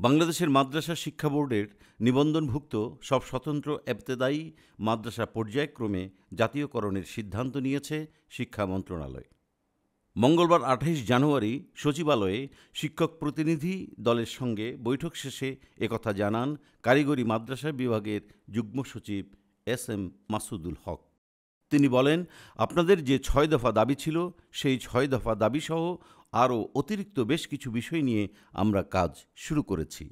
বাংলাদেশের মাদ্রাসা শিক্ষা বোর্ডের নিবন্ধনভুক্ত সব স্বতন্ত্র এবতেদায়ী মাদ্রাসা পর্যায়ক্রমে জাতীয়করণের সিদ্ধান্ত নিয়েছে শিক্ষা মন্ত্রণালয়। মঙ্গলবার ২৮ জানুয়ারি সচিবালয়ে শিক্ষক প্রতিনিধি দলের সঙ্গে বৈঠক শেষে একথা জানান কারিগরি মাদ্রাসা বিভাগের যুগ্ম সচিব এস.এম. মাসুদুল হক। তিনি বলেন, আপনাদের যে ৬ দফা দাবি ছিল সেই ৬ দফা দাবিসহ আরও অতিরিক্ত বেশ কিছু বিষয় নিয়ে আমরা কাজ শুরু করেছি।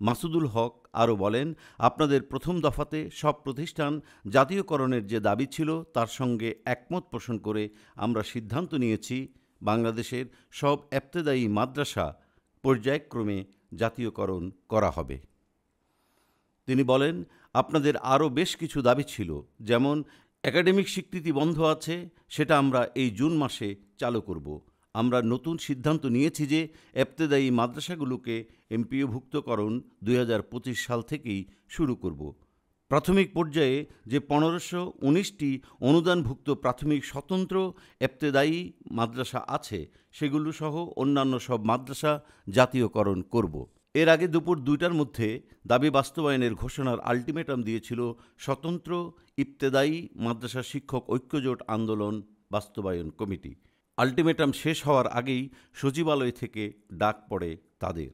মাসুদুল হক আরও বলেন, আপনাদের প্রথম দফাতে সব প্রতিষ্ঠান জাতীয়করণের যে দাবি ছিল তার সঙ্গে একমত পোষণ করে আমরা সিদ্ধান্ত নিয়েছি বাংলাদেশের সব এবতেদায়ী মাদ্রাসা পর্যায়ক্রমে জাতীয়করণ করা হবে। তিনি বলেন, আপনাদের আরও বেশ কিছু দাবি ছিল, যেমন একাডেমিক স্বীকৃতি বন্ধ আছে, সেটা আমরা এই জুন মাসে চালু করব। আমরা নতুন সিদ্ধান্ত নিয়েছি যে এবতেদায়ী মাদ্রাসাগুলোকে এমপিওভুক্তকরণ ২০২৫ সাল থেকেই শুরু করব। প্রাথমিক পর্যায়ে যে ১৫১৯টি অনুদানভুক্ত প্রাথমিক স্বতন্ত্র এবতেদায়ী মাদ্রাসা আছে সেগুলো সহ অন্যান্য সব মাদ্রাসা জাতীয়করণ করব। এর আগে দুপুর ২টার মধ্যে দাবি বাস্তবায়নের ঘোষণার আলটিমেটাম দিয়েছিল স্বতন্ত্র ইবতেদায়ী মাদ্রাসা শিক্ষক ঐক্যজোট আন্দোলন বাস্তবায়ন কমিটি। আলটিমেটাম শেষ হওয়ার আগেই সচিবালয় থেকে ডাক পড়ে তাদের।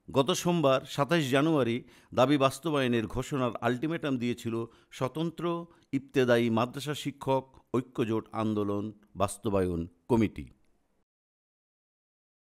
গত সোমবার ২৭ জানুয়ারি দাবি বাস্তবায়নের ঘোষণার আলটিমেটাম দিয়েছিল স্বতন্ত্র ইবতেদায়ী মাদ্রাসা শিক্ষক ঐক্যজোট আন্দোলন বাস্তবায়ন কমিটি।